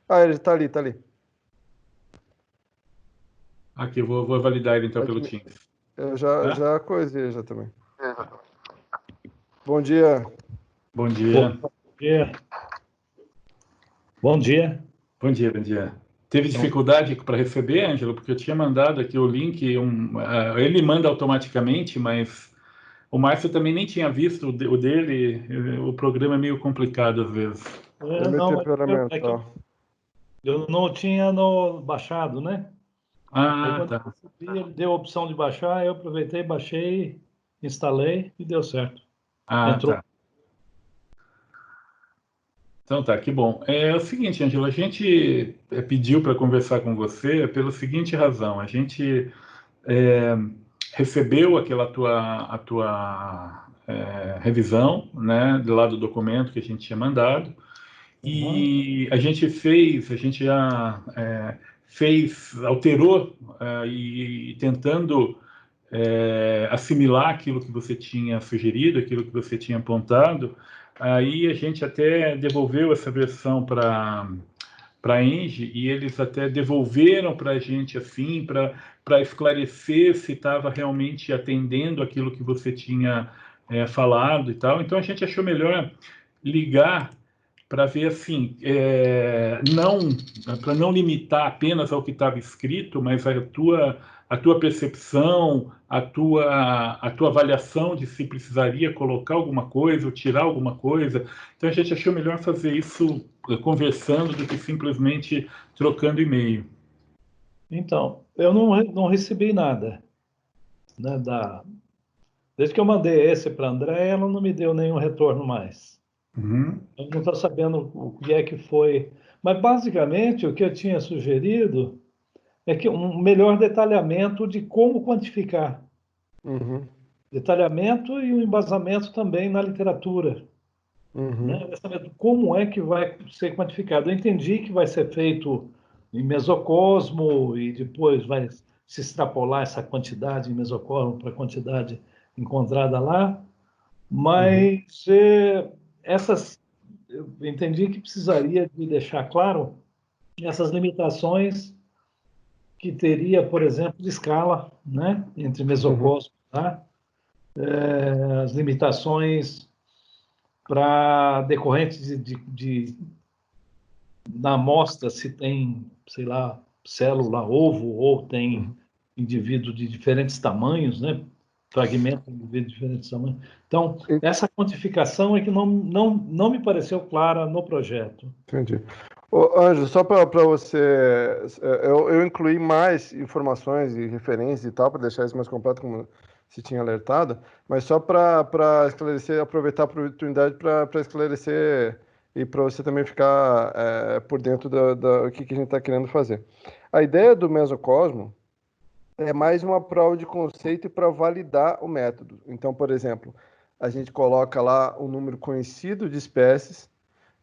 Ah, ele tá ali, tá ali. Aqui, eu vou validar ele então pelo Admi- Teams. Eu já, Tá? já coisei já também. Bom dia. Bom Bom dia. dia. Bom dia. Bom dia, bom dia. Teve Então, dificuldade para receber, Ângelo? Porque eu tinha mandado aqui o link, ele manda automaticamente, mas o Márcio também nem tinha visto o dele. O programa é meio complicado às vezes. É meu não, temperamento, ó. eu não tinha baixado, né? Aí Ah, quando eu tá. recebi, ele deu a opção de baixar, eu aproveitei, baixei, instalei e deu certo. Ah, Entrou. tá. Então tá, que bom. É o seguinte, Ângelo, a gente pediu para conversar com você pela seguinte razão. A gente é, recebeu aquela tua revisão, né, do lado do documento que a gente tinha mandado, Uhum. e a gente já alterou e tentando assimilar aquilo que você tinha sugerido, aquilo que você tinha apontado. Aí a gente até devolveu essa versão para a Engie e eles até devolveram para a gente assim, para esclarecer se estava realmente atendendo aquilo que você tinha falado e tal. Então a gente achou melhor ligar para ver assim, não para não limitar apenas ao que estava escrito, mas a tua percepção, a tua avaliação de se precisaria colocar alguma coisa ou tirar alguma coisa. Então a gente achou melhor fazer isso conversando do que simplesmente trocando e-mail. Então, eu não recebi nada, né, desde que eu mandei esse para a André, ela não me deu nenhum retorno mais. Uhum, Eu não estou sabendo o que é que foi. Mas, basicamente, o que eu tinha sugerido é que um melhor detalhamento de como quantificar. Uhum, Detalhamento e um embasamento também na literatura, uhum, né? Saber como é que vai ser quantificado. Eu entendi que vai ser feito em mesocosmo e depois vai se extrapolar essa quantidade em mesocosmo para a quantidade encontrada lá, uhum, mas essas eu entendi que precisaria de deixar claro essas limitações que teria, por exemplo, de escala, né, entre uhum. mesocosmos, tá? As limitações para decorrentes na amostra se tem, sei lá, célula ovo ou tem indivíduo de diferentes tamanhos, né? Fragmentos de indivíduos de diferentes tamanhos. Então, essa quantificação é que não me pareceu clara no projeto. Entendi. Ô, Ângelo, só para você, eu incluí mais informações e referências e tal, para deixar isso mais completo, como se tinha alertado, mas só para esclarecer, aproveitar a oportunidade para esclarecer e para você também ficar por dentro do que a gente está querendo fazer. A ideia do mesocosmo é mais uma prova de conceito para validar o método. Então, por exemplo, a gente coloca lá um número conhecido de espécies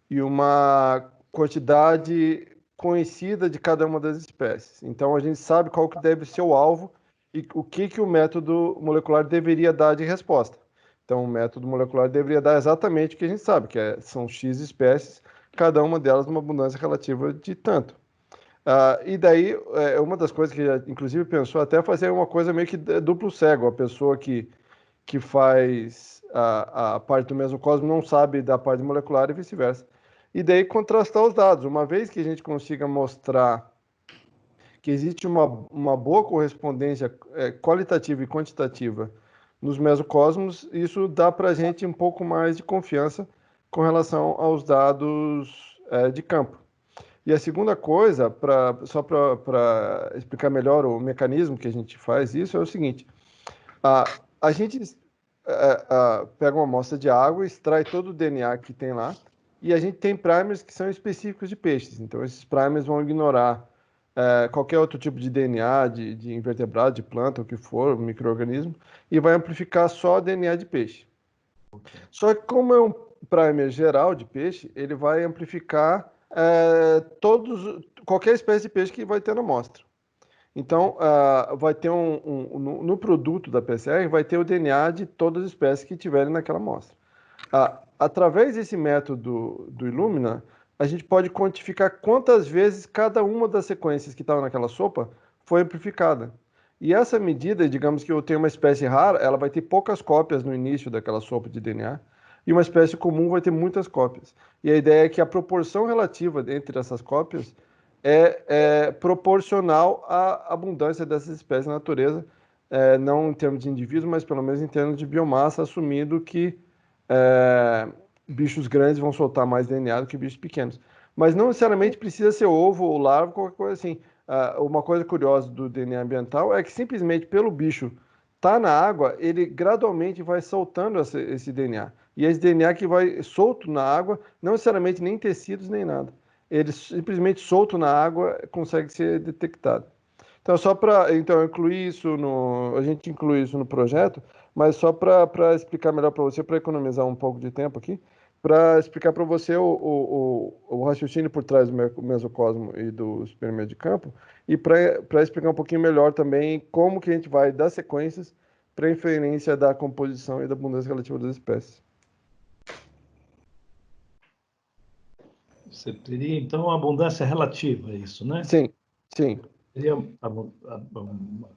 e uma quantidade conhecida de cada uma das espécies. Então a gente sabe qual que deve ser o alvo e o que o método molecular deveria dar de resposta. Então o método molecular deveria dar exatamente o que a gente sabe, são X espécies, cada uma delas uma abundância relativa de tanto. E daí, uma das coisas que, inclusive, pensou até fazer uma coisa meio que duplo cego. A pessoa que faz a parte do mesocosmo não sabe da parte molecular e vice-versa. E daí contrastar os dados. Uma vez que a gente consiga mostrar que existe uma boa correspondência qualitativa e quantitativa nos mesocosmos, isso dá para a gente um pouco mais de confiança com relação aos dados de campo. E a segunda coisa, só para explicar melhor o mecanismo que a gente faz isso, é o seguinte: a gente pega uma amostra de água, extrai todo o DNA que tem lá, e a gente tem primers que são específicos de peixes. Então, esses primers vão ignorar qualquer outro tipo de DNA, de invertebrado, de planta, o que for, micro-organismo, e vai amplificar só DNA de peixe. Só que como é um primer geral de peixe, ele vai amplificar qualquer espécie de peixe que vai ter na amostra. Então, vai ter no produto da PCR, vai ter o DNA de todas as espécies que tiverem naquela amostra. Através desse método do Illumina, a gente pode quantificar quantas vezes cada uma das sequências que estavam naquela sopa foi amplificada. E essa medida, digamos que eu tenho uma espécie rara, ela vai ter poucas cópias no início daquela sopa de DNA, e uma espécie comum vai ter muitas cópias. E a ideia é que a proporção relativa entre essas cópias é proporcional à abundância dessas espécies na natureza, não em termos de indivíduos, mas pelo menos em termos de biomassa, assumindo que bichos grandes vão soltar mais DNA do que bichos pequenos. Mas não necessariamente precisa ser ovo ou larva, qualquer coisa assim. Uma coisa curiosa do DNA ambiental é que simplesmente pelo bicho estar na água, ele gradualmente vai soltando esse DNA. E esse DNA que vai solto na água, não necessariamente nem tecidos nem nada. Ele simplesmente solto na água consegue ser detectado. Então, eu incluí isso a gente inclui isso no projeto, mas só para explicar melhor para você, para economizar um pouco de tempo aqui, para explicar para você o raciocínio por trás do mesocosmo e do experimento de campo, e para explicar um pouquinho melhor também como que a gente vai das sequências para a inferência da composição e da abundância relativa das espécies. Você teria, então, uma abundância relativa, isso, né? Sim, sim. Seria a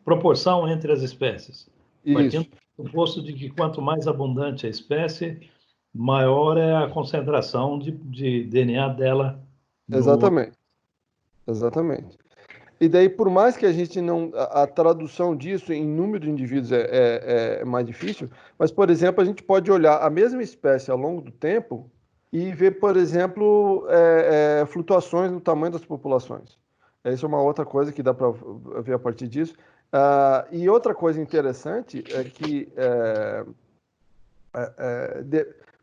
proporção entre as espécies. Partindo Isso. do pressuposto de que quanto mais abundante a espécie, maior é a concentração de DNA dela no... Exatamente. Exatamente. E daí, por mais que a gente não... A tradução disso em número de indivíduos é mais difícil, mas, por exemplo, a gente pode olhar a mesma espécie ao longo do tempo e ver, por exemplo, flutuações no tamanho das populações. Essa é uma outra coisa que dá para ver a partir disso. E outra coisa interessante é que...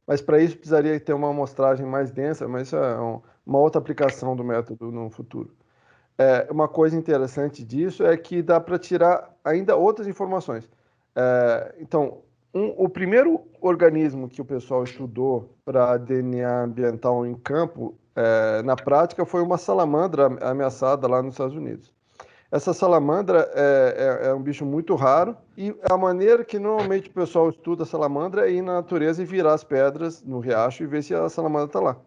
mas para isso precisaria ter uma amostragem mais densa, mas isso é uma outra aplicação do método no futuro. Uma coisa interessante disso é que dá para tirar ainda outras informações. Então, o primeiro organismo que o pessoal estudou para DNA ambiental em campo, na prática, foi uma salamandra ameaçada lá nos Estados Unidos. Essa salamandra é um bicho muito raro e a maneira que normalmente o pessoal estuda a salamandra é ir na natureza e virar as pedras no riacho e ver se a salamandra está lá.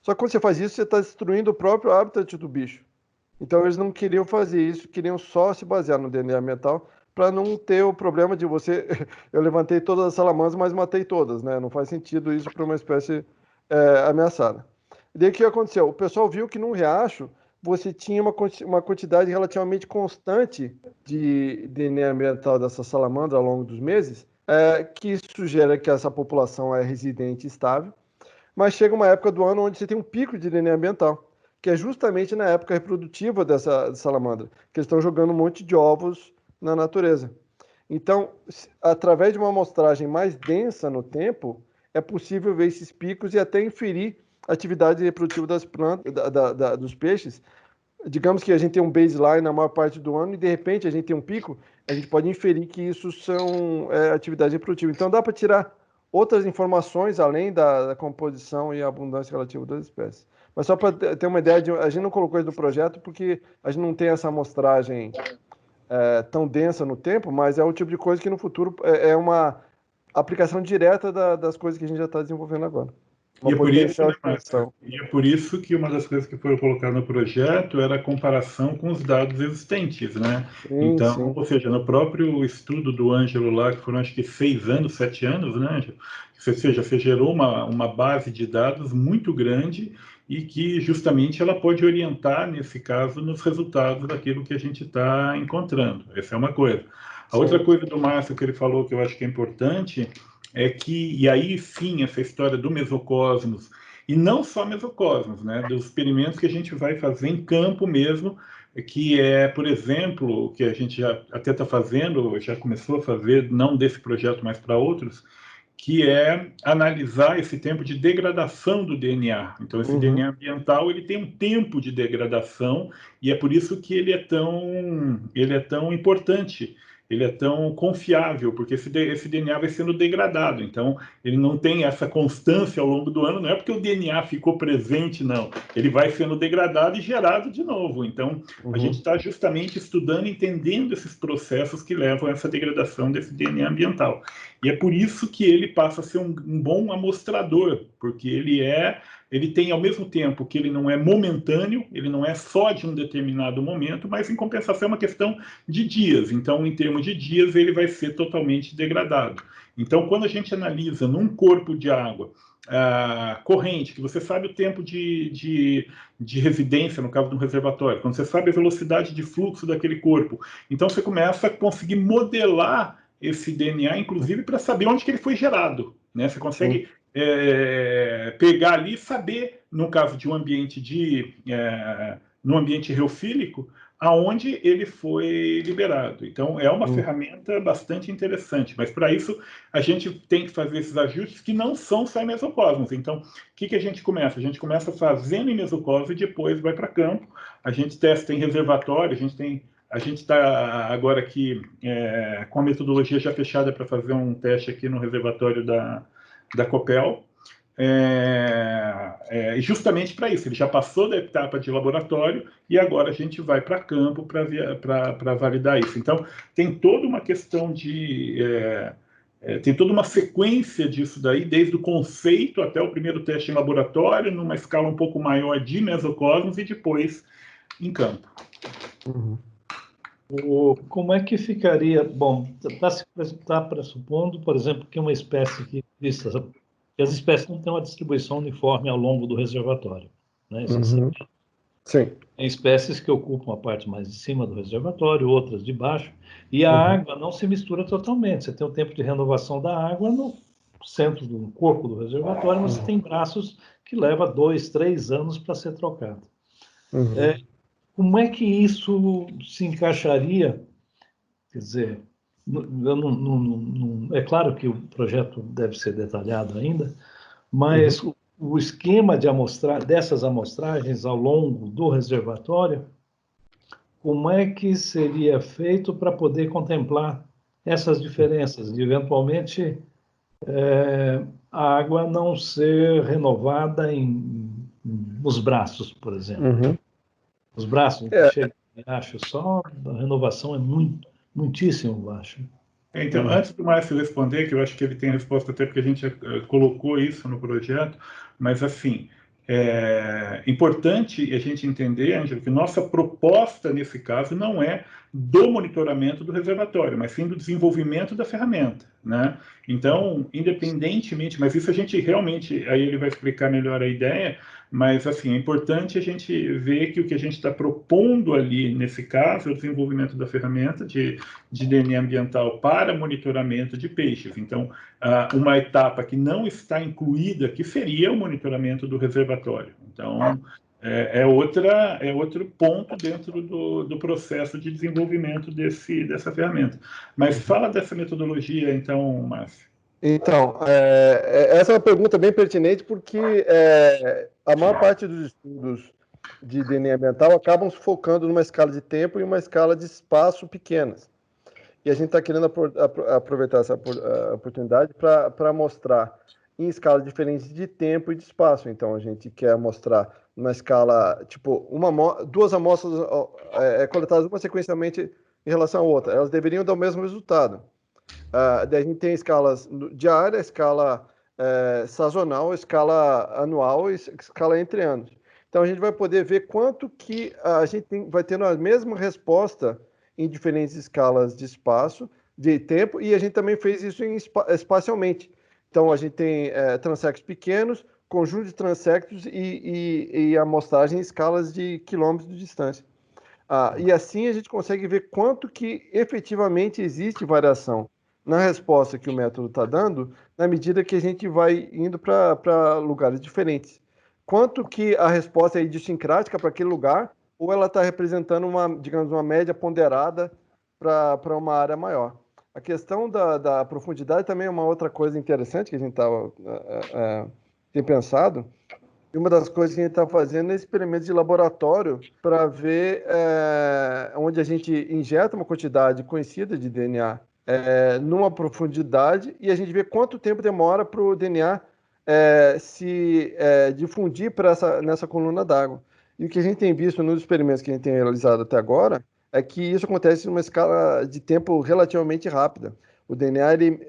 Só que quando você faz isso, você está destruindo o próprio habitat do bicho. Então eles não queriam fazer isso, queriam só se basear no DNA ambiental para não ter o problema de você... Eu levantei todas as salamandras, mas matei todas, né? Não faz sentido isso para uma espécie ameaçada. E daí o que aconteceu? O pessoal viu que num riacho você tinha uma quantidade relativamente constante de DNA ambiental dessa salamandra ao longo dos meses, que sugere que essa população é residente estável, mas chega uma época do ano onde você tem um pico de DNA ambiental, que é justamente na época reprodutiva dessa salamandra, que eles estão jogando um monte de ovos na natureza. Então, através de uma amostragem mais densa no tempo, é possível ver esses picos e até inferir a atividade reprodutiva das plantas, dos peixes. Digamos que a gente tem um baseline na maior parte do ano e, de repente, a gente tem um pico, a gente pode inferir que isso são atividades reprodutivas. Então, dá para tirar outras informações além da composição e abundância relativa das espécies. Mas só para ter uma ideia, a gente não colocou isso no projeto porque a gente não tem essa amostragem tão densa no tempo, mas é o tipo de coisa que no futuro é uma aplicação direta das coisas que a gente já está desenvolvendo agora. E é por isso, né, Márcio? E é por isso que uma das coisas que foi colocada no projeto era a comparação com os dados existentes, né? Sim, Então, sim. ou seja, no próprio estudo do Ângelo lá, que foram acho que 6 anos, 7 anos, né, Ângelo? Ou seja, você gerou uma base de dados muito grande e que justamente ela pode orientar, nesse caso, nos resultados daquilo que a gente está encontrando. Essa é uma coisa. A outra coisa do Márcio que ele falou que eu acho que é importante é que, e aí sim, essa história do mesocosmos, e não só mesocosmos, né, dos experimentos que a gente vai fazer em campo mesmo, que é, por exemplo, o que a gente já até está fazendo, já começou a fazer, não desse projeto, mas para outros, que é analisar esse tempo de degradação do DNA. Então, esse DNA ambiental ele tem um tempo de degradação e é por isso que ele é tão importante. Ele é tão confiável, porque esse DNA vai sendo degradado. Então, ele não tem essa constância ao longo do ano. Não é porque o DNA ficou presente, não. Ele vai sendo degradado e gerado de novo. Então, a gente está justamente estudando, entendendo esses processos que levam a essa degradação desse DNA ambiental. E é por isso que ele passa a ser um bom amostrador, porque ele é ele tem, ao mesmo tempo que ele não é momentâneo, ele não é só de um determinado momento, mas, em compensação, é uma questão de dias. Então, em termos de dias, ele vai ser totalmente degradado. Então, quando a gente analisa num corpo de água corrente, que você sabe o tempo de residência, no caso de um reservatório, quando você sabe a velocidade de fluxo daquele corpo, então você começa a conseguir modelar esse DNA, inclusive, para saber onde que ele foi gerado, né? Você consegue pegar ali e saber, no caso de um ambiente no ambiente reofílico, aonde ele foi liberado. Então, é uma ferramenta bastante interessante, mas para isso a gente tem que fazer esses ajustes que não são só em mesocosmos. Então, o que a gente começa? A gente começa fazendo em mesocosmos e depois vai para campo. A gente testa em reservatório, a gente está agora aqui com a metodologia já fechada para fazer um teste aqui no reservatório da Copel, justamente para isso. Ele já passou da etapa de laboratório e agora a gente vai para campo para validar isso. Então, tem toda uma questão tem toda uma sequência disso daí, desde o conceito até o primeiro teste em laboratório, numa escala um pouco maior de mesocosmos e depois em campo. Como é que ficaria? Bom, está pressupondo, por exemplo, que uma espécie que as espécies não têm uma distribuição uniforme ao longo do reservatório, né? Sim. Tem espécies que ocupam a parte mais de cima do reservatório, outras de baixo, e a água não se mistura totalmente. Você tem o tempo de renovação da água no centro do corpo do reservatório, mas você tem braços que levam 2, 3 anos para ser trocado. Como é que isso se encaixaria? Quer dizer, é claro que o projeto deve ser detalhado ainda, mas o esquema dessas amostragens ao longo do reservatório, como é que seria feito para poder contemplar essas diferenças de, eventualmente, a água não ser renovada nos braços, por exemplo? Os braços que chegam acho só, a renovação é muitíssimo baixa. Então, antes do Márcio responder, que eu acho que ele tem resposta até porque a gente colocou isso no projeto, mas assim, é importante a gente entender, Ângelo, que nossa proposta nesse caso não é do monitoramento do reservatório, mas sim do desenvolvimento da ferramenta, né? Então, independentemente, mas isso a gente realmente, aí ele vai explicar melhor a ideia, mas assim, é importante a gente ver que o que a gente está propondo ali, nesse caso, é o desenvolvimento da ferramenta de DNA ambiental para monitoramento de peixes. Então, uma etapa que não está incluída aqui seria o monitoramento do reservatório. Então, é outro ponto dentro do processo de desenvolvimento dessa ferramenta. Mas fala dessa metodologia, então, Márcio. Então, essa é uma pergunta bem pertinente, porque a maior parte dos estudos de DNA ambiental acabam se focando numa escala de tempo e uma escala de espaço pequenas. E a gente está querendo aproveitar essa oportunidade para mostrar em escalas diferentes de tempo e de espaço. Então, a gente quer mostrar numa escala, tipo, duas amostras coletadas uma sequencialmente em relação à outra. Elas deveriam dar o mesmo resultado. Daí a gente tem escalas diária, escala sazonal, escala anual e escala entre anos. Então, a gente vai poder ver quanto que a gente vai tendo a mesma resposta em diferentes escalas de espaço, de tempo, e a gente também fez isso espacialmente. Então, a gente tem transectos pequenos, conjunto de transectos e amostragem em escalas de quilômetros de distância. E assim a gente consegue ver quanto que efetivamente existe variação na resposta que o método está dando, na medida que a gente vai indo para lugares diferentes. Quanto que a resposta é idiosincrática para aquele lugar, ou ela está representando digamos, uma média ponderada para uma área maior. A questão da profundidade também é uma outra coisa interessante que a gente tem pensado. E uma das coisas que a gente está fazendo é experimentos de laboratório para ver onde a gente injeta uma quantidade conhecida de DNA numa profundidade e a gente vê quanto tempo demora para o DNA se difundir nessa coluna d'água. E o que a gente tem visto nos experimentos que a gente tem realizado até agora é que isso acontece numa escala de tempo relativamente rápida. O DNA, ele,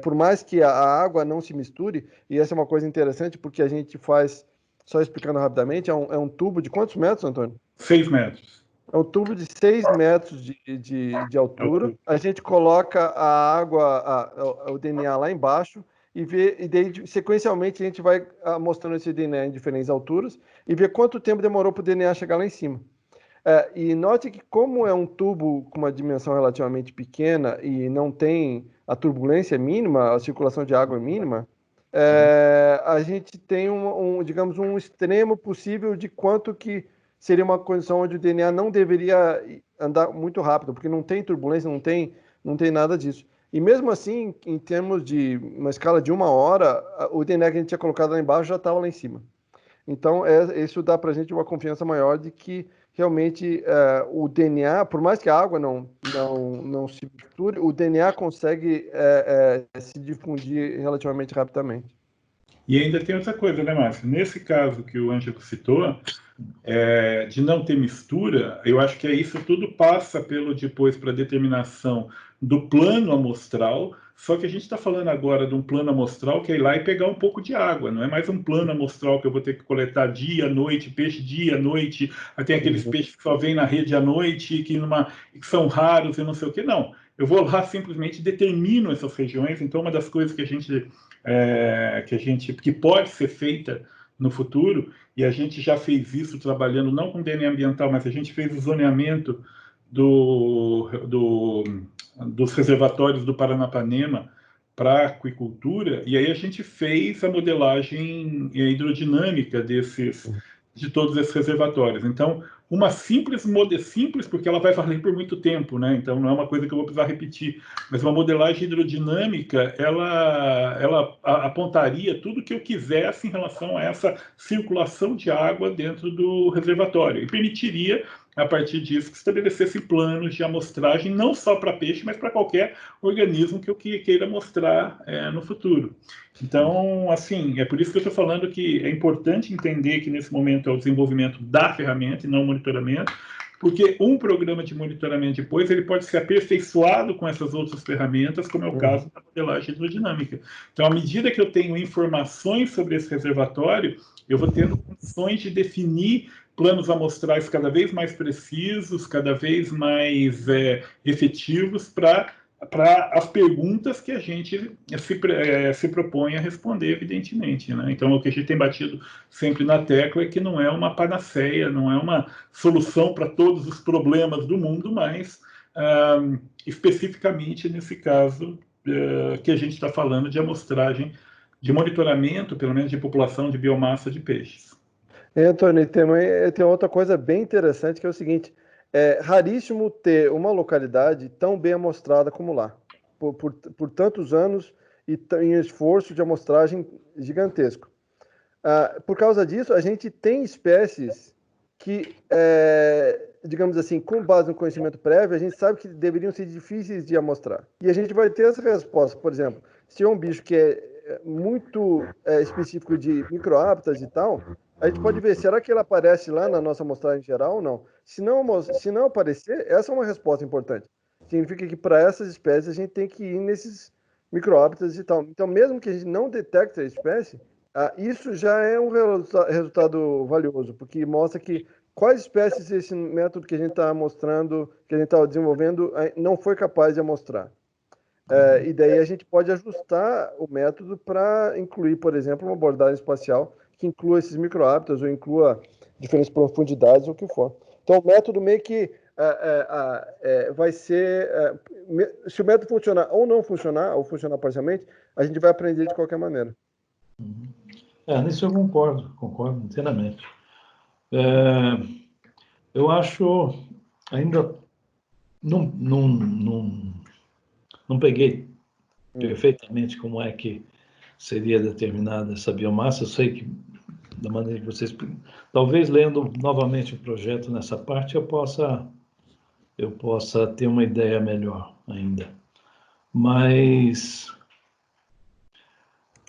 por mais que a água não se misture, e essa é uma coisa interessante, porque a gente faz, só explicando rapidamente, é um tubo de quantos metros, Antônio? 6 metros. É um tubo de 6 metros de altura. A gente coloca a água, o DNA lá embaixo, e daí, sequencialmente, a gente vai mostrando esse DNA em diferentes alturas e ver quanto tempo demorou para o DNA chegar lá em cima. E note que, como é um tubo com uma dimensão relativamente pequena e não tem a turbulência mínima, a circulação de água mínima, a gente tem digamos, um extremo possível de quanto que seria uma condição onde o DNA não deveria andar muito rápido, porque não tem turbulência, não tem nada disso. E mesmo assim, em termos de uma escala de 1 hora, o DNA que a gente tinha colocado lá embaixo já estava lá em cima. Então, isso dá para a gente uma confiança maior de que realmente o DNA, por mais que a água não se misture, o DNA consegue se difundir relativamente rapidamente. E ainda tem outra coisa, né, Márcio? Nesse caso que o Ângelo citou, de não ter mistura, eu acho que isso tudo passa depois para a determinação do plano amostral, só que a gente está falando agora de um plano amostral que é ir lá e pegar um pouco de água, não é mais um plano amostral que eu vou ter que coletar dia, noite, peixe dia, noite, tem aqueles peixes que só vêm na rede à noite, que são raros e não sei o que, não. Eu vou lá simplesmente determino essas regiões, então uma das coisas que pode ser feita no futuro, e a gente já fez isso trabalhando não com DNA ambiental, mas a gente fez o zoneamento dos reservatórios do Paranapanema para aquicultura, e aí a gente fez a modelagem hidrodinâmica de todos esses reservatórios. Então, uma simples porque ela vai valer por muito tempo, né? Então não é uma coisa que eu vou precisar repetir, mas uma modelagem hidrodinâmica, ela apontaria tudo que eu quisesse em relação a essa circulação de água dentro do reservatório e permitiria, a partir disso, que estabelecesse planos de amostragem não só para peixe, mas para qualquer organismo que eu queira mostrar no futuro. Então, assim, é por isso que eu estou falando que é importante entender que nesse momento é o desenvolvimento da ferramenta e não o monitoramento, porque um programa de monitoramento depois ele pode ser aperfeiçoado com essas outras ferramentas, como é o caso da modelagem hidrodinâmica. Então, à medida que eu tenho informações sobre esse reservatório, eu vou tendo condições de definir planos amostrais cada vez mais precisos, cada vez mais efetivos para as perguntas que a gente se propõe a responder, evidentemente, né? Então, o que a gente tem batido sempre na tecla é que não é uma panaceia, não é uma solução para todos os problemas do mundo, mas especificamente nesse caso que a gente está falando de amostragem, de monitoramento, pelo menos, de população de biomassa de peixes. Antônio, tem outra coisa bem interessante que é o seguinte: é raríssimo ter uma localidade tão bem amostrada como lá, por tantos anos e em esforço de amostragem gigantesco. Por causa disso, a gente tem espécies que, digamos assim, com base no conhecimento prévio, a gente sabe que deveriam ser difíceis de amostrar. E a gente vai ter essa resposta. Por exemplo, se é um bicho que é muito específico de microhábitats e tal, a gente pode ver, será que ele aparece lá na nossa amostragem geral ou não? Se não aparecer, essa é uma resposta importante. Significa que para essas espécies a gente tem que ir nesses microhábitats e tal. Então, mesmo que a gente não detecte a espécie, isso já é um resultado valioso, porque mostra que quais espécies esse método que a gente está mostrando, que a gente está desenvolvendo, não foi capaz de amostrar. E daí a gente pode ajustar o método para incluir, por exemplo, uma abordagem espacial que inclua esses microhábitats ou inclua diferentes profundidades, ou o que for. Então, o método meio que vai ser... se o método funcionar ou não funcionar, ou funcionar parcialmente, a gente vai aprender de qualquer maneira. Nisso eu concordo inteiramente. Eu acho, ainda não peguei perfeitamente como é que seria determinada essa biomassa. Eu sei que, da maneira que vocês... Talvez lendo novamente o projeto nessa parte, eu possa ter uma ideia melhor ainda. Mas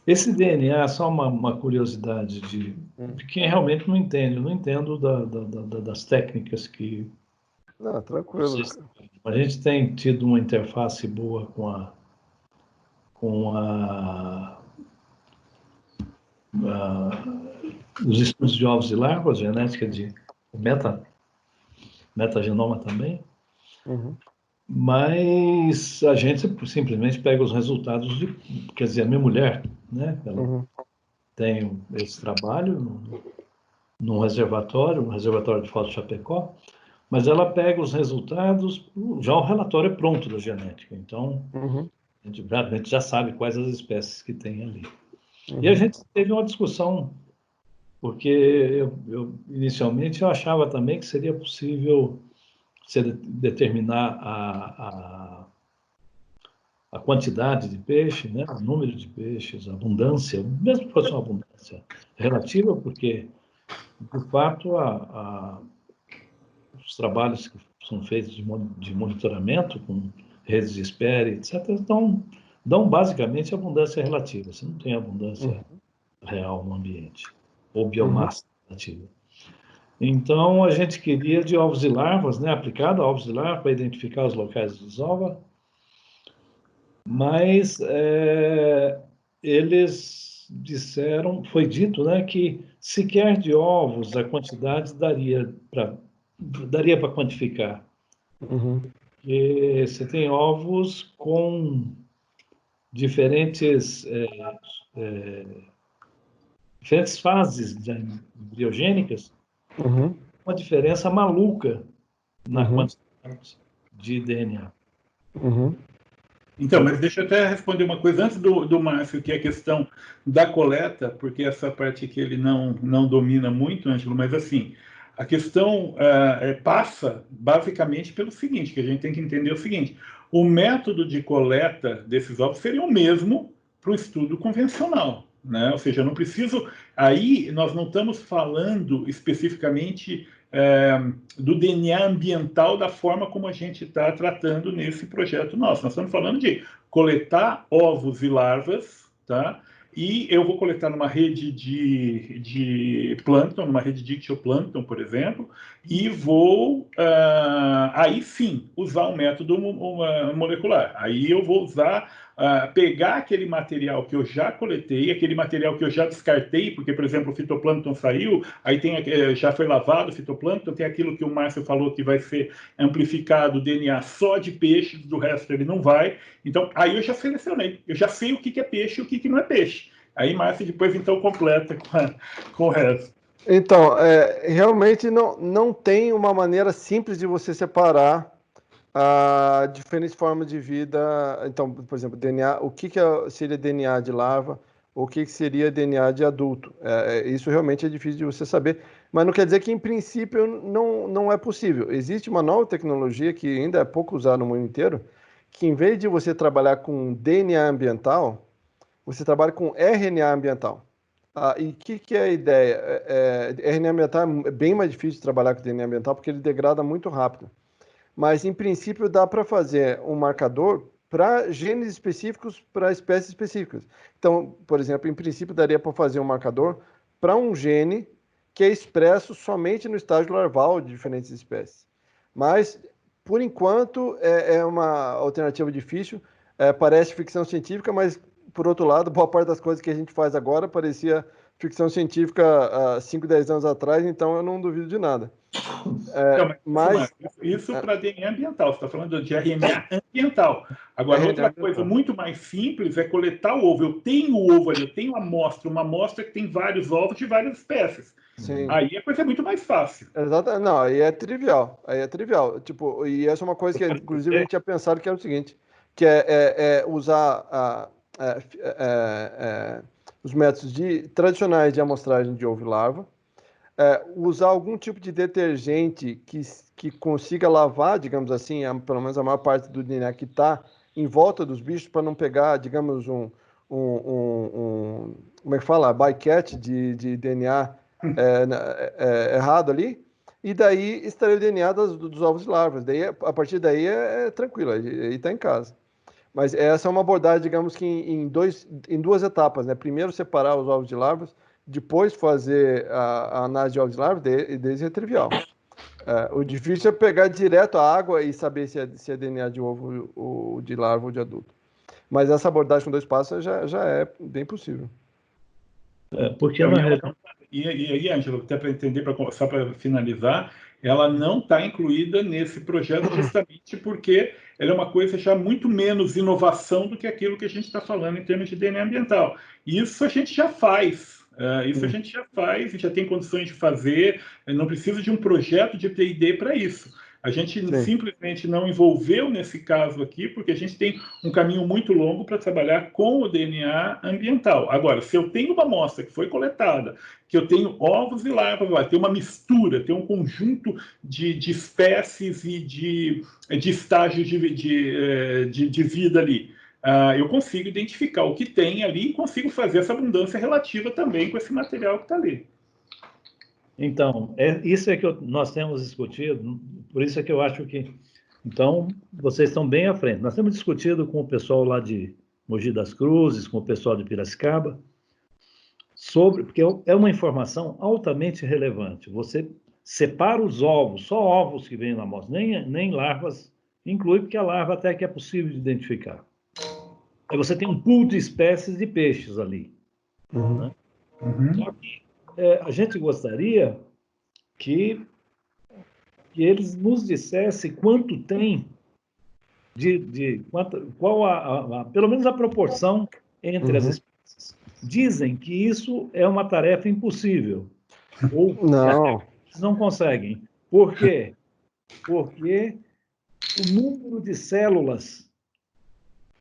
esse DNA é só uma curiosidade de quem realmente não entende. Eu não entendo das técnicas que Não, tranquilo. A gente tem tido uma interface boa com os estudos de ovos e larvas, genética de metagenoma também, Uhum. mas a gente simplesmente pega os resultados quer dizer, a minha mulher, né, ela tem esse trabalho num reservatório, um reservatório de Foz do Chapecó, mas ela pega os resultados, já o relatório é pronto da genética, então a gente já sabe quais as espécies que tem ali. E a gente teve uma discussão, porque inicialmente eu achava também que seria possível você determinar a quantidade de peixe, né, o número de peixes, a abundância, mesmo que fosse uma abundância relativa, porque, de fato, os trabalhos que são feitos de monitoramento com redes de espera, etc., dão basicamente abundância relativa. Você não tem abundância real no ambiente, ou biomassa relativa. Então, a gente queria de ovos e larvas, né, aplicado a ovos e larvas para identificar os locais de desova, mas eles disseram, foi dito, né, que sequer de ovos a quantidade daria para quantificar. E você tem ovos com diferentes fases embriogênicas, uma diferença maluca na quantidade de DNA. Então, mas deixa eu até responder uma coisa antes do Márcio, que é a questão da coleta, porque essa parte que ele não domina muito, Ângelo, mas assim, a questão passa basicamente pelo seguinte, que a gente tem que entender o seguinte, o método de coleta desses ovos seria o mesmo para o estudo convencional, né? Ou seja, eu não preciso... Aí nós não estamos falando especificamente do DNA ambiental da forma como a gente está tratando nesse projeto nosso. Nós estamos falando de coletar ovos e larvas, tá? E eu vou coletar numa rede de plâncton, numa rede de ictioplâncton, por exemplo, e vou, aí sim, usar um método molecular. Aí eu vou usar, pegar aquele material que eu já coletei, aquele material que eu já descartei, porque, por exemplo, o fitoplâncton saiu, aí já foi lavado o fitoplâncton, tem aquilo que o Márcio falou que vai ser amplificado o DNA só de peixes, do resto ele não vai. Então, aí eu já selecionei, eu já sei o que é peixe e o que não é peixe. Aí, Márcio, depois, então, completa com o resto. Então, realmente não tem uma maneira simples de você separar diferentes formas de vida. Então, por exemplo, DNA, o que seria DNA de larva, o que seria DNA de adulto. Isso realmente é difícil de você saber, mas não quer dizer que, em princípio, não é possível. Existe uma nova tecnologia que ainda é pouco usada no mundo inteiro, que em vez de você trabalhar com DNA ambiental, você trabalha com RNA ambiental. E o que é a ideia? RNA ambiental é bem mais difícil de trabalhar com DNA ambiental porque ele degrada muito rápido. Mas, em princípio, dá para fazer um marcador para genes específicos, para espécies específicas. Então, por exemplo, em princípio, daria para fazer um marcador para um gene que é expresso somente no estágio larval de diferentes espécies. Mas, por enquanto, é uma alternativa difícil. Parece ficção científica, mas, por outro lado, boa parte das coisas que a gente faz agora parecia ficção científica há 5, 10 anos atrás, então eu não duvido de nada. Mas isso para DNA ambiental, você está falando de RNA ambiental. Agora, outra coisa muito mais simples é coletar o ovo. Eu tenho o ovo ali, eu tenho uma amostra que tem vários ovos de várias espécies. Sim. Aí a coisa é muito mais fácil. Exato. Não, aí é trivial. Tipo, e essa é uma coisa que, inclusive, a gente tinha pensado que é o seguinte, que é usar os métodos tradicionais de amostragem de ovo e larva, usar algum tipo de detergente que consiga lavar, digamos assim, pelo menos a maior parte do DNA que está em volta dos bichos, para não pegar, digamos, como é que fala? Bycatch de DNA errado ali, e daí extrair o DNA dos ovos e larvas. Daí, a partir daí é tranquilo, aí está em casa. Mas essa é uma abordagem, digamos que em duas etapas, né? Primeiro separar os ovos de larvas, depois fazer a análise de ovos de larvas, desde é trivial. O difícil é pegar direto a água e saber se é DNA de ovo ou de larva ou de adulto. Mas essa abordagem com 2 passos já é bem possível. Porque na realidade... E aí, Ângelo, até para entender, só para finalizar, ela não está incluída nesse projeto justamente porque ela é uma coisa já muito menos inovação do que aquilo que a gente está falando em termos de DNA ambiental. Isso a gente já faz. Isso a gente já faz, já tem condições de fazer, não precisa de um projeto de P&D para isso. A gente simplesmente não envolveu nesse caso aqui, porque a gente tem um caminho muito longo para trabalhar com o DNA ambiental. Agora, se eu tenho uma amostra que foi coletada, que eu tenho ovos e larvas lá, tem uma mistura, tem um conjunto de espécies e de estágios de vida ali, eu consigo identificar o que tem ali e consigo fazer essa abundância relativa também com esse material que está ali. Então, isso é que nós temos discutido, por isso é que eu acho que... Então, vocês estão bem à frente. Nós temos discutido com o pessoal lá de Mogi das Cruzes, com o pessoal de Piracicaba, porque é uma informação altamente relevante. Você separa os ovos, só ovos que vêm na amostra, nem larvas inclui, porque a larva até que é possível de identificar. Aí você tem um pool de espécies de peixes ali. Né? Só que a gente gostaria que eles nos dissessem quanto tem qual pelo menos a proporção entre as espécies. Dizem que isso é uma tarefa impossível, ou Não. eles não conseguem. Por quê? Porque o número de células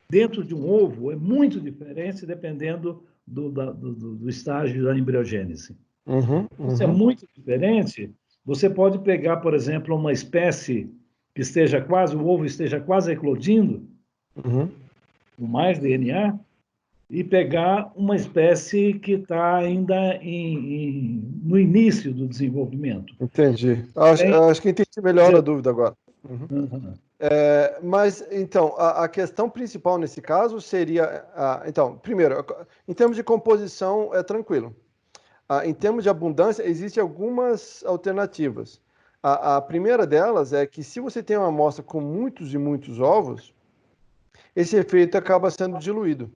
dentro de um ovo é muito diferente dependendo do estágio da embriogênese. Isso é muito diferente. Você pode pegar, por exemplo, uma espécie que o ovo esteja quase eclodindo, com mais DNA, e pegar uma espécie que está ainda no início do desenvolvimento. Entendi. Acho que entendi melhor a dúvida agora. Mas, então, a questão principal nesse caso seria... então, primeiro, em termos de composição, é tranquilo. Em termos de abundância, existem algumas alternativas. A primeira delas é que se você tem uma amostra com muitos e muitos ovos, esse efeito acaba sendo diluído.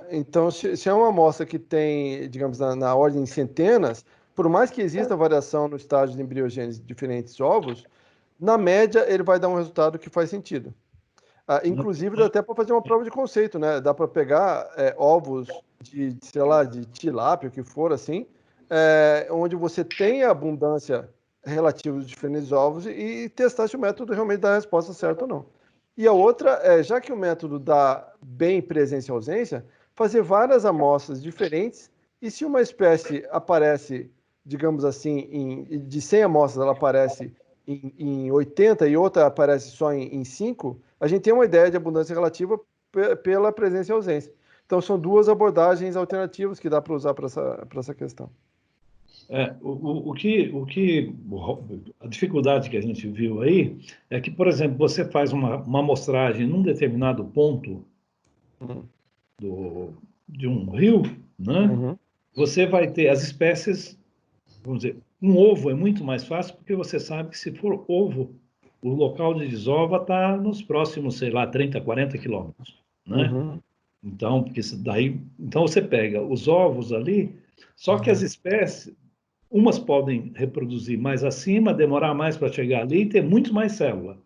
Então, se é uma amostra que tem, digamos, na ordem de centenas, por mais que exista variação no estágio de embriogênese de diferentes ovos, na média ele vai dar um resultado que faz sentido. Inclusive, dá até para fazer uma prova de conceito, né? Dá para pegar ovos sei lá, de tilápia, o que for assim, onde você tem a abundância relativa de diferentes ovos e testar se o método realmente dá a resposta certa ou não. E a outra já que o método dá bem presença e ausência, fazer várias amostras diferentes e se uma espécie aparece, digamos assim, de 100 amostras ela aparece em 80 e outra aparece só em 5, a gente tem uma ideia de abundância relativa pela presença e ausência. Então, são duas abordagens alternativas que dá para usar para essa questão. A dificuldade que a gente viu aí é que, por exemplo, você faz uma amostragem num determinado ponto de um rio, né? Você vai ter as espécies, vamos dizer, um ovo é muito mais fácil porque você sabe que se for ovo, o local de desova está nos próximos, sei lá, 30, 40 quilômetros, né? Então, então você pega os ovos ali, só que as espécies, umas podem reproduzir mais acima, demorar mais para chegar ali e ter muito mais célula.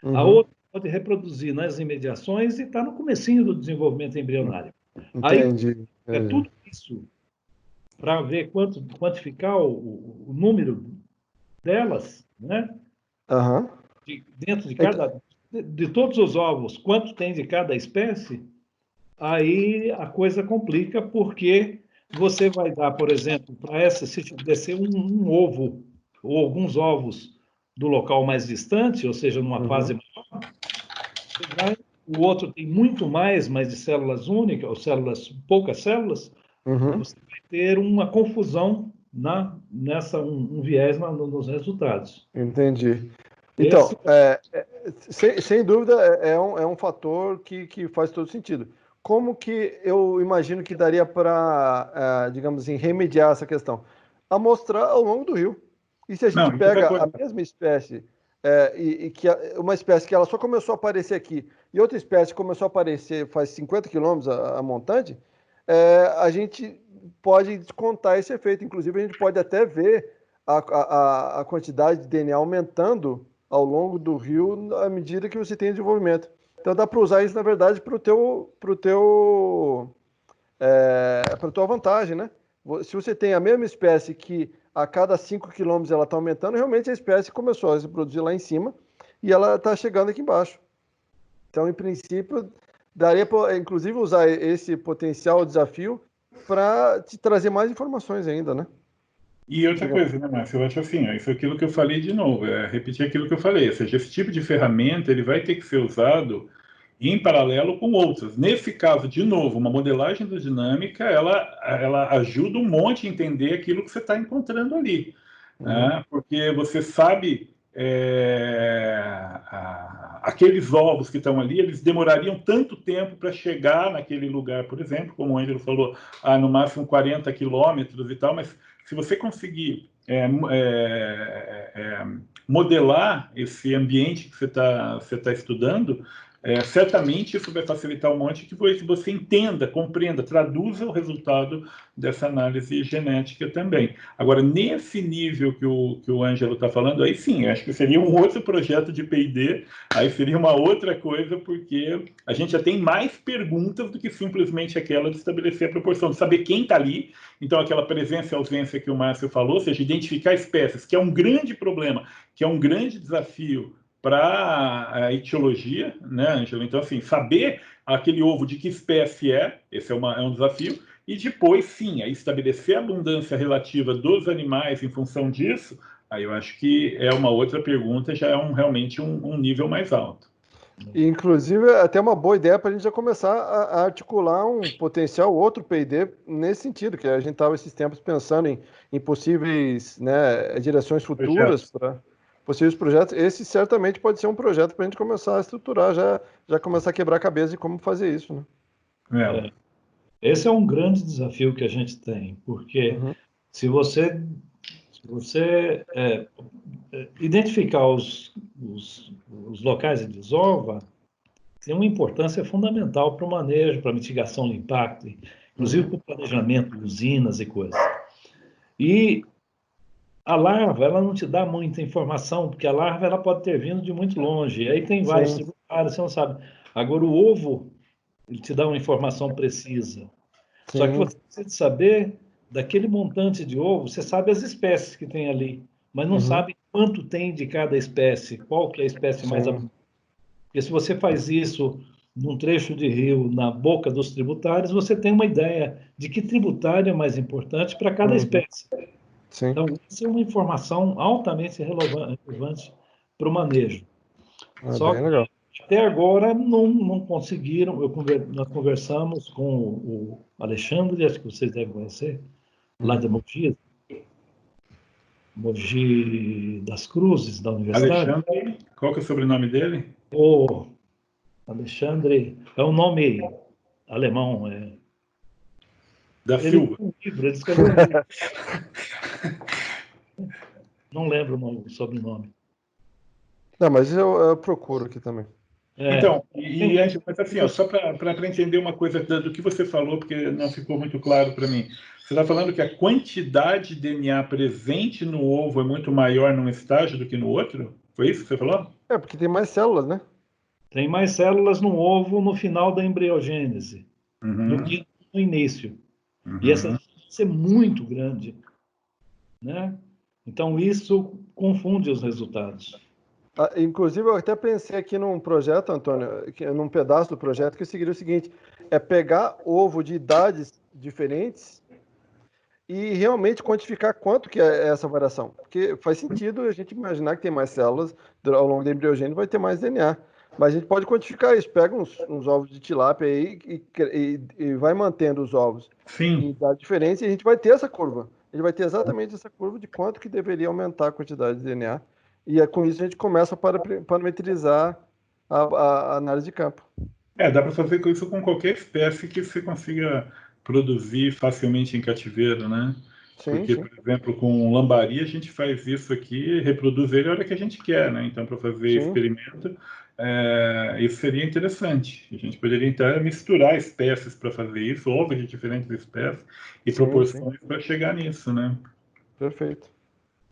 A outra pode reproduzir nas imediações e está no comecinho do desenvolvimento embrionário. Entendi. Aí, tudo isso para ver quantificar o número delas, né? Dentro de todos os ovos, quanto tem de cada espécie, aí a coisa complica, porque você vai dar, por exemplo, se descer um ovo, ou alguns ovos do local mais distante, ou seja, numa fase maior, o outro tem muito mais, mas de células únicas, ou poucas células, você vai ter uma confusão um viés nos resultados. Entendi. Então, sem dúvida, é um fator que faz todo sentido. Como que eu imagino que daria para, digamos assim, remediar essa questão? Amostrar ao longo do rio. E se a gente pega a mesma espécie, uma espécie que ela só começou a aparecer aqui, e outra espécie começou a aparecer faz 50 quilômetros a montante, a gente pode descontar esse efeito. Inclusive, a gente pode até ver a quantidade de DNA aumentando ao longo do rio à medida que você tem desenvolvimento. Então, dá para usar isso, na verdade, para a tua vantagem, né? Se você tem a mesma espécie que a cada 5 quilômetros ela está aumentando, realmente a espécie começou a se produzir lá em cima e ela está chegando aqui embaixo. Então, em princípio, daria para, inclusive, usar esse potencial desafio para te trazer mais informações ainda, né? E outra coisa, né, Márcio? Eu acho assim, isso é aquilo que eu falei de novo, repetir aquilo que eu falei, ou seja, esse tipo de ferramenta ele vai ter que ser usado em paralelo com outras. Nesse caso, de novo, uma modelagem hidrodinâmica, ela ajuda um monte a entender aquilo que você está encontrando ali. Né? Porque você sabe aqueles ovos que estão ali, eles demorariam tanto tempo para chegar naquele lugar, por exemplo, como o Ângelo falou, no máximo 40 quilômetros e tal, mas se você conseguir modelar esse ambiente que você tá estudando, certamente isso vai facilitar um monte que você entenda, compreenda, traduza o resultado dessa análise genética também. Agora, nesse nível que o Ângelo está falando, aí sim, acho que seria um outro projeto de P&D, aí seria uma outra coisa, porque a gente já tem mais perguntas do que simplesmente aquela de estabelecer a proporção, de saber quem está ali. Então, aquela presença e ausência que o Márcio falou, ou seja, identificar espécies, que é um grande problema, que é um grande desafio para a etiologia, né, Ângelo? Então, assim, saber aquele ovo de que espécie esse é um desafio, e depois, sim, estabelecer a abundância relativa dos animais em função disso, aí eu acho que é uma outra pergunta, já é realmente um nível mais alto. Inclusive, é até uma boa ideia para a gente já começar a articular um potencial outro P&D nesse sentido, que a gente estava esses tempos pensando em possíveis, né, direções futuras para possíveis projetos. Esse certamente pode ser um projeto para a gente começar a estruturar, já começar a quebrar a cabeça de como fazer isso, né? Esse é um grande desafio que a gente tem, porque se você identificar os locais de desova, tem uma importância fundamental para o manejo, para a mitigação do impacto, inclusive para o planejamento de usinas e coisas. E a larva, ela não te dá muita informação, porque a larva ela pode ter vindo de muito longe, e aí tem vários tributários, você não sabe. Agora, o ovo, ele te dá uma informação precisa. Só que você precisa saber daquele montante de ovo, você sabe as espécies que tem ali, mas não sabe quanto tem de cada espécie, qual que é a espécie mais abundante. Porque se você faz isso num trecho de rio, na boca dos tributários, você tem uma ideia de que tributário é mais importante para cada espécie. Sim. Então, isso é uma informação altamente relevante para o manejo. Só que legal. até agora não conseguiram. Nós conversamos com o Alexandre, acho que vocês devem conhecer, lá de Mogi das Cruzes, da universidade. Alexandre, qual que é o sobrenome dele? O Alexandre é um nome alemão. Da Silva. Ele escreveu um livro. Não lembro o sobrenome. Não, mas eu procuro aqui também. Então, mas assim, só para entender uma coisa do que você falou, porque não ficou muito claro para mim. Você está falando que a quantidade de DNA presente no ovo é muito maior num estágio do que no outro? Foi isso que você falou? Porque tem mais células, né? Tem mais células no ovo no final da embriogênese do que no início. E essa diferença é muito grande, né? Então, isso confunde os resultados. Inclusive, eu até pensei aqui num projeto, Antônio, num pedaço do projeto, que seria o seguinte: é pegar ovo de idades diferentes e realmente quantificar quanto que é essa variação. Porque faz sentido a gente imaginar que tem mais células ao longo da embriogênese, vai ter mais DNA. Mas a gente pode quantificar isso. Pega uns ovos de tilápia aí e vai mantendo os ovos em idade diferente e a gente vai ter essa curva. A gente vai ter exatamente essa curva de quanto que deveria aumentar a quantidade de DNA. E com isso a gente começa a parametrizar a análise de campo. Dá para fazer isso com qualquer espécie que você consiga produzir facilmente em cativeiro, né? Sim, Porque, sim. por exemplo, com o lambari, a gente faz isso aqui, reproduz ele a hora que a gente quer, né? Então, para fazer Sim. experimento, isso seria interessante. A gente poderia, então, misturar espécies para fazer isso, ovos de diferentes espécies e Sim, proporções para chegar nisso, né? Perfeito.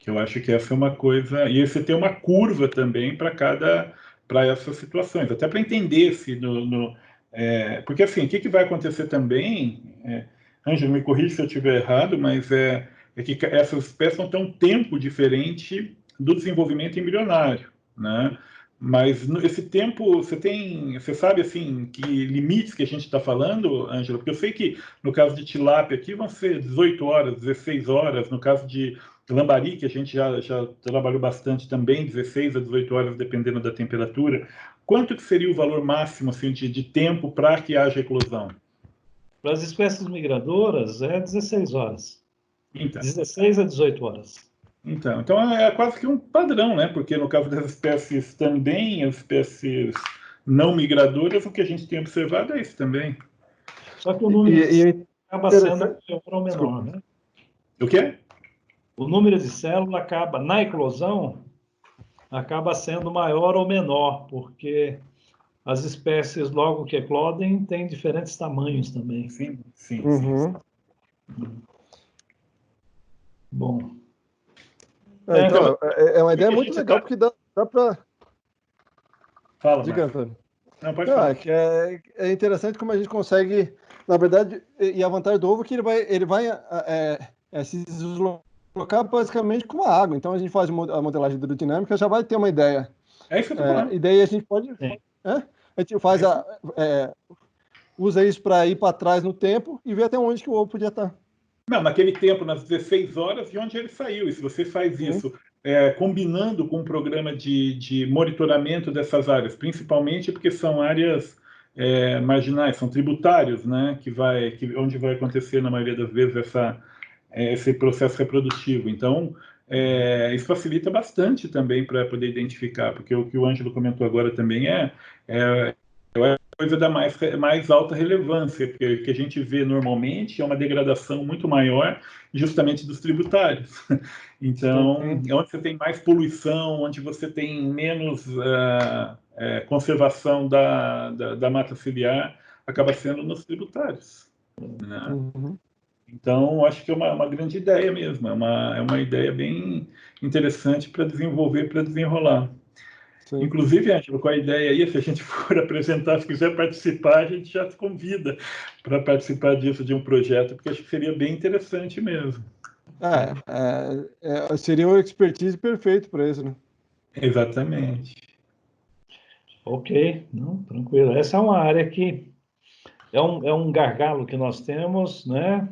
Que eu acho que essa é uma coisa... E você tem uma curva também para essas situações, até para entender se porque, assim, o que vai acontecer também... Ângelo, me corrija se eu estiver errado, mas é que essas espécies vão ter um tempo diferente do desenvolvimento embrionário, né? Mas esse tempo, você sabe, assim, que limites que a gente está falando, Ângelo? Porque eu sei que no caso de tilápia aqui vão ser 18 horas, 16 horas, no caso de lambari, que a gente já trabalhou bastante também, 16 a 18 horas, dependendo da temperatura. Quanto que seria o valor máximo, assim, de tempo para que haja eclosão? Para as espécies migradoras, é 16 horas. Então, 16 a 18 horas. então é quase que um padrão, né? Porque no caso das espécies também, as espécies não migradoras, o que a gente tem observado é isso também. Só que o número de células acaba sendo Interessante. maior ou menor, né? O quê? O número de células acaba, na eclosão, acaba sendo maior ou menor, porque as espécies, logo que eclodem, têm diferentes tamanhos também. Sim, sim, sim. Uhum. Bom. Então, é uma ideia a muito gente legal, porque dá para... Fala, Diga, Marcos. Antônio. Não, pode Não, falar. que é interessante como a gente consegue, na verdade, e a vantagem do ovo é que ele vai se deslocar basicamente com a água. Então a gente faz a modelagem hidrodinâmica, já vai ter uma ideia. É isso que eu tô falando. E daí a gente pode, a gente faz usa isso para ir para trás no tempo e ver até onde que o ovo podia estar. Não, naquele tempo, nas 16 horas, de onde ele saiu. E se você faz isso combinando com um programa de monitoramento dessas áreas, principalmente porque são áreas marginais, são tributários, né, onde vai acontecer, na maioria das vezes, esse processo reprodutivo. Então, isso facilita bastante também para poder identificar, porque o que o Ângelo comentou agora também é coisa da mais alta relevância, porque o que a gente vê normalmente é uma degradação muito maior justamente dos tributários. Então, onde você tem mais poluição, onde você tem menos conservação da mata ciliar, acaba sendo nos tributários. Né? Uhum. Então, acho que é uma grande ideia mesmo, é uma ideia bem interessante para desenvolver, para desenrolar. Sim. Inclusive, Ângelo, com a ideia aí, se a gente for apresentar, se quiser participar, a gente já te convida para participar disso, de um projeto, porque acho que seria bem interessante mesmo. Seria o expertise perfeito para isso, né? Exatamente. Ok, não, tranquilo. Essa é uma área que é um gargalo que nós temos, né?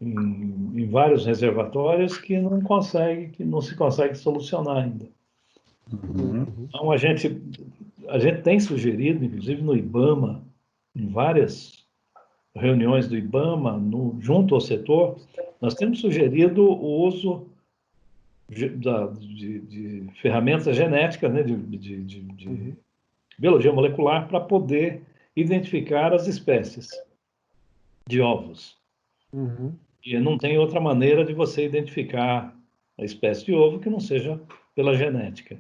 Em vários reservatórios que não se consegue solucionar ainda. Uhum. Então, a gente tem sugerido, inclusive no IBAMA, em várias reuniões do IBAMA, junto ao setor, nós temos sugerido o uso de ferramentas genéticas, né, de biologia molecular, para poder identificar as espécies de ovos. Uhum. E não tem outra maneira de você identificar a espécie de ovo que não seja pela genética.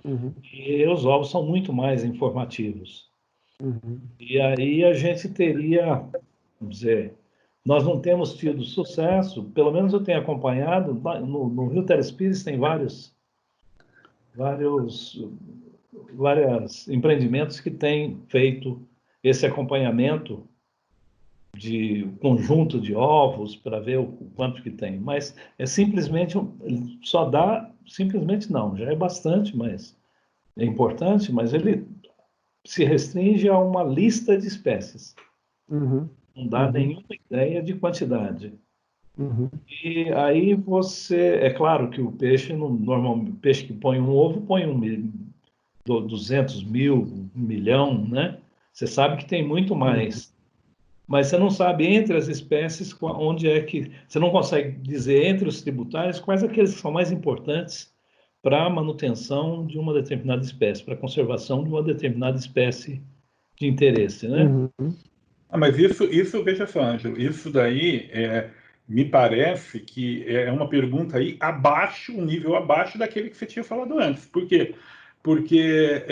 Uhum. E os ovos são muito mais informativos. Uhum. E aí a gente teria, vamos dizer, nós não temos tido sucesso, pelo menos eu tenho acompanhado, no Rio Teres Pires tem vários empreendimentos que têm feito esse acompanhamento de conjunto de ovos para ver o quanto que tem, mas só dá, simplesmente não, já é bastante, mas é importante, mas ele se restringe a uma lista de espécies. Uhum. Não dá nenhuma ideia de quantidade. Uhum. E aí é claro que o peixe, normalmente, o peixe que põe um ovo, põe 200 mil, 1 milhão, né? Você sabe que tem muito mais. Mas você não sabe entre as espécies onde é que... Você não consegue dizer entre os tributários quais aqueles que são mais importantes para a manutenção de uma determinada espécie, para a conservação de uma determinada espécie de interesse, né? Uhum. Mas isso, veja só, Ângelo, isso daí me parece que é uma pergunta aí abaixo, um nível abaixo daquele que você tinha falado antes. Por quê? Porque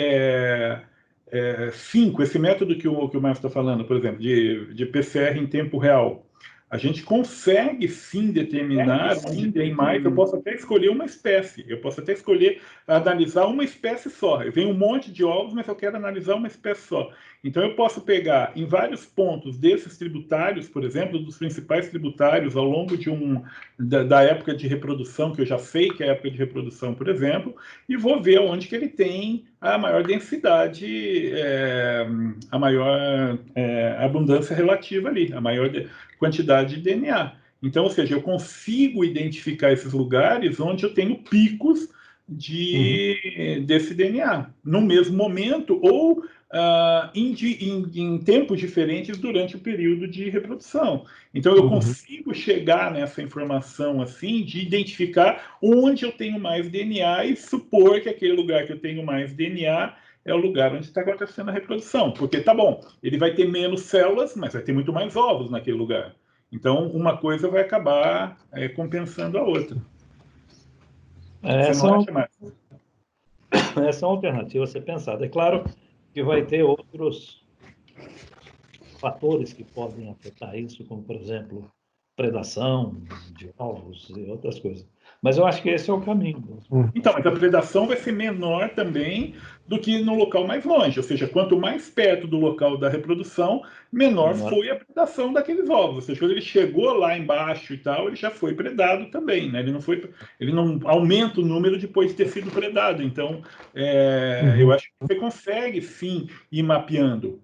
5, esse método que o Márcio está falando, por exemplo, de PCR em tempo real, a gente consegue sim determinar onde tem mais. Eu posso até escolher uma espécie, eu posso até escolher analisar uma espécie só. Eu tenho um monte de ovos, mas eu quero analisar uma espécie só. Então, eu posso pegar em vários pontos desses tributários, por exemplo, dos principais tributários ao longo da época de reprodução, que eu já sei que é a época de reprodução, por exemplo, e vou ver onde que ele tem a maior densidade, a maior abundância relativa ali, a maior quantidade de DNA. Então, ou seja, eu consigo identificar esses lugares onde eu tenho picos desse DNA, no mesmo momento, ou em tempos diferentes durante o período de reprodução. Então, eu consigo chegar nessa informação assim, de identificar onde eu tenho mais DNA e supor que aquele lugar que eu tenho mais DNA é o lugar onde está acontecendo a reprodução. Porque, tá bom, ele vai ter menos células, mas vai ter muito mais ovos naquele lugar. Então, uma coisa vai acabar compensando a outra. Você não acha mais? Essa é uma alternativa a ser pensada. É claro que vai ter outros fatores que podem afetar isso, como, por exemplo, predação de ovos e outras coisas. Mas eu acho que esse é o caminho. Então, mas a predação vai ser menor também do que no local mais longe. Ou seja, quanto mais perto do local da reprodução, menor foi a predação daqueles ovos. Ou seja, quando ele chegou lá embaixo e tal, ele já foi predado também, né? Ele não aumenta o número depois de ter sido predado. Então, eu acho que você consegue, sim, ir mapeando.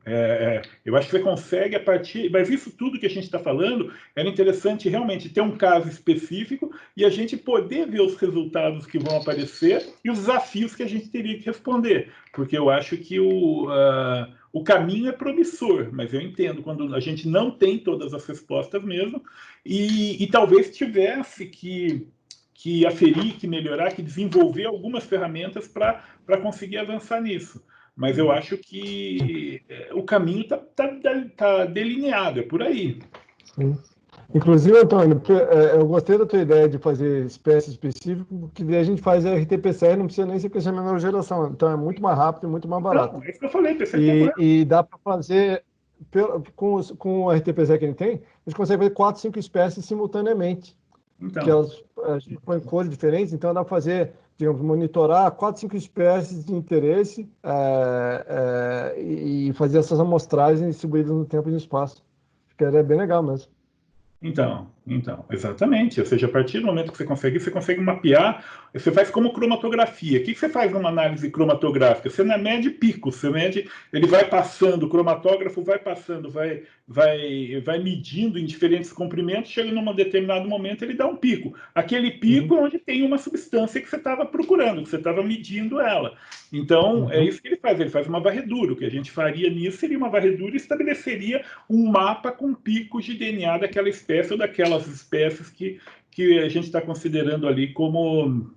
Eu acho que você consegue a partir... Mas isso tudo que a gente está falando, era interessante realmente ter um caso específico e a gente poder ver os resultados que vão aparecer e os desafios que a gente teria que responder. Porque eu acho que o caminho é promissor, mas eu entendo quando a gente não tem todas as respostas mesmo e talvez tivesse que aferir, que melhorar, que desenvolver algumas ferramentas para conseguir avançar nisso. Mas eu acho que o caminho tá delineado, é por aí. Sim. Inclusive, Antônio, eu gostei da tua ideia de fazer espécie específica, porque daí a gente faz RT-PCR, não precisa nem ser crescimento menor geração. Então é muito mais rápido e muito mais barato. Não, é isso que eu falei, PCR e dá para fazer, com o RT-PCR que a gente tem, a gente consegue fazer 4, 5 espécies simultaneamente. Então. Que a gente põe cores diferentes, então dá para fazer, digamos, monitorar 4, 5 espécies de interesse e fazer essas amostragens distribuídas no tempo e no espaço. Acho que é bem legal mesmo. Então, exatamente. Ou seja, a partir do momento que você consegue mapear, você faz como cromatografia. O que você faz numa análise cromatográfica? Você não mede picos, você mede, ele vai passando, o cromatógrafo vai passando, vai medindo em diferentes comprimentos, chega num determinado momento, ele dá um pico. Aquele pico é onde tem uma substância que você estava procurando, que você estava medindo ela. Então, é isso que ele faz uma varredura. O que a gente faria nisso seria uma varredura e estabeleceria um mapa com picos de DNA daquela espécie ou daquelas espécies que a gente está considerando ali como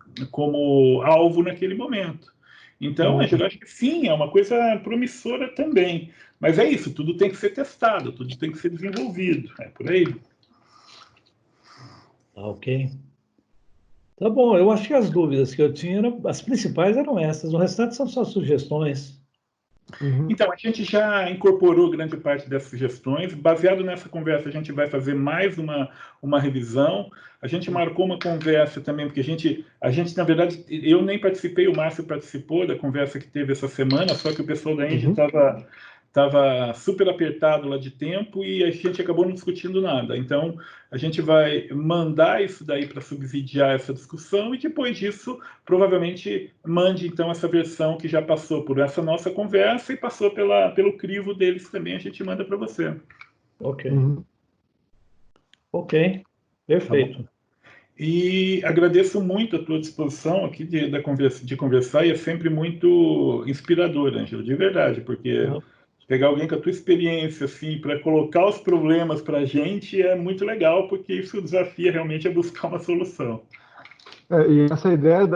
alvo naquele momento. Então, eu acho que sim, é uma coisa promissora também. Mas é isso, tudo tem que ser testado, tudo tem que ser desenvolvido. É por aí. Ok. Tá bom, eu acho que as dúvidas que eu tinha, as principais eram essas, o restante são só sugestões. Então, a gente já incorporou grande parte dessas sugestões. Baseado nessa conversa, a gente vai fazer mais uma revisão. A gente marcou uma conversa também, porque a gente, na verdade, eu nem participei, o Márcio participou da conversa que teve essa semana, só que o pessoal da Engie estava super apertado lá de tempo e a gente acabou não discutindo nada. Então, a gente vai mandar isso daí para subsidiar essa discussão e depois disso, provavelmente, mande então essa versão que já passou por essa nossa conversa e passou pelo crivo deles também, a gente manda para você. Ok. Ok, perfeito. Tá, e agradeço muito a tua disposição aqui de conversar e é sempre muito inspirador, Ângelo, de verdade, porque pegar alguém com a tua experiência assim para colocar os problemas para a gente é muito legal, porque isso desafia realmente a buscar uma solução. E essa ideia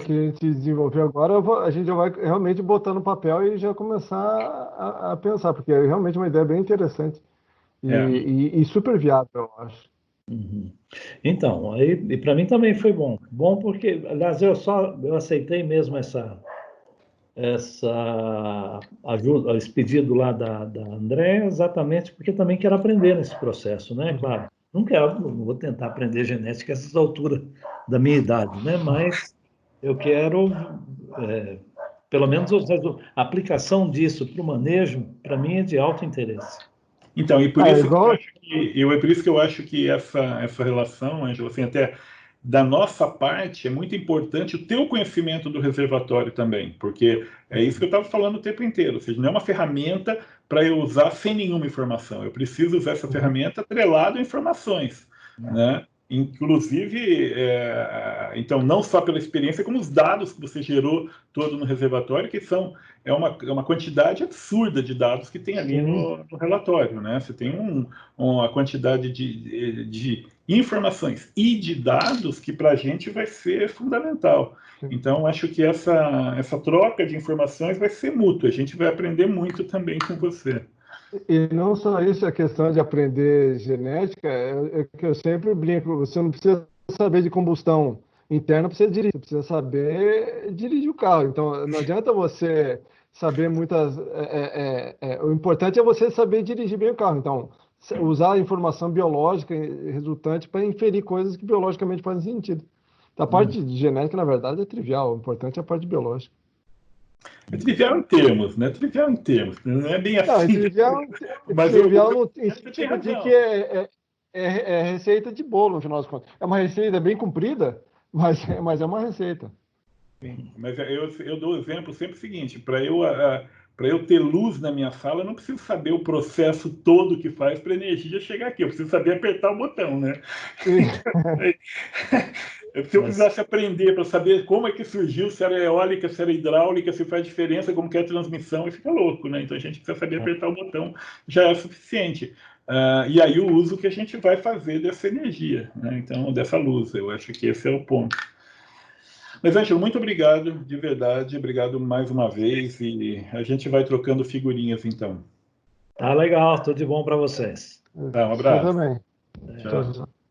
que a gente desenvolveu agora, a gente já vai realmente botar no papel e já começar a pensar, porque é realmente uma ideia bem interessante. E super viável, eu acho. Uhum. Então, aí, e para mim também foi bom. Bom porque, aliás, eu aceitei mesmo essa ajuda, esse pedido lá da André, exatamente porque também quero aprender nesse processo, né? Claro, não vou tentar aprender genética a essas alturas da minha idade, né? Mas eu quero, pelo menos, a aplicação disso para o manejo, para mim, é de alto interesse. Então, e por É isso que igual. é por isso que eu acho que essa relação, Ângelo, assim, até da nossa parte, é muito importante o teu conhecimento do reservatório também, porque é isso que eu estava falando o tempo inteiro, ou seja, não é uma ferramenta para eu usar sem nenhuma informação, eu preciso usar essa ferramenta atrelada a informações, né? Inclusive, então, não só pela experiência, como os dados que você gerou todo no reservatório, que é uma quantidade absurda de dados que tem ali no relatório, né? Você tem uma quantidade de informações e de dados que para a gente vai ser fundamental. Então, acho que essa troca de informações vai ser mútua. A gente vai aprender muito também com você. E não só isso, a questão de aprender genética, é que eu sempre brinco, você não precisa saber de combustão interna para você dirigir, você precisa saber dirigir o carro. Então, não adianta você saber muitas. O importante é você saber dirigir bem o carro. Então, usar a informação biológica resultante para inferir coisas que biologicamente fazem sentido. A parte de genética, na verdade, é trivial, o importante é a parte biológica. É trivial em termos, né? Trivial em termos. Não é bem Não, assim. é Mas trivial no você tem sentido de que razão. é receita de bolo, no final das contas. É uma receita bem comprida, mas é uma receita. Sim, mas eu dou o exemplo sempre o seguinte: para eu ter luz na minha sala, eu não preciso saber o processo todo que faz para a energia chegar aqui. Eu preciso saber apertar o botão, né? Se eu precisasse aprender para saber como é que surgiu, se era eólica, se era hidráulica, se faz diferença, como que é a transmissão, e fica louco, né? Então a gente precisa saber apertar o botão, já é suficiente. E aí o uso que a gente vai fazer dessa energia, né? Então, dessa luz, eu acho que esse é o ponto. Mas, Ângelo, muito obrigado, de verdade, obrigado mais uma vez, e a gente vai trocando figurinhas, então. Tá legal, tudo de bom para vocês. Tá, um Você abraço. também. Tchau, Tchau. tchau.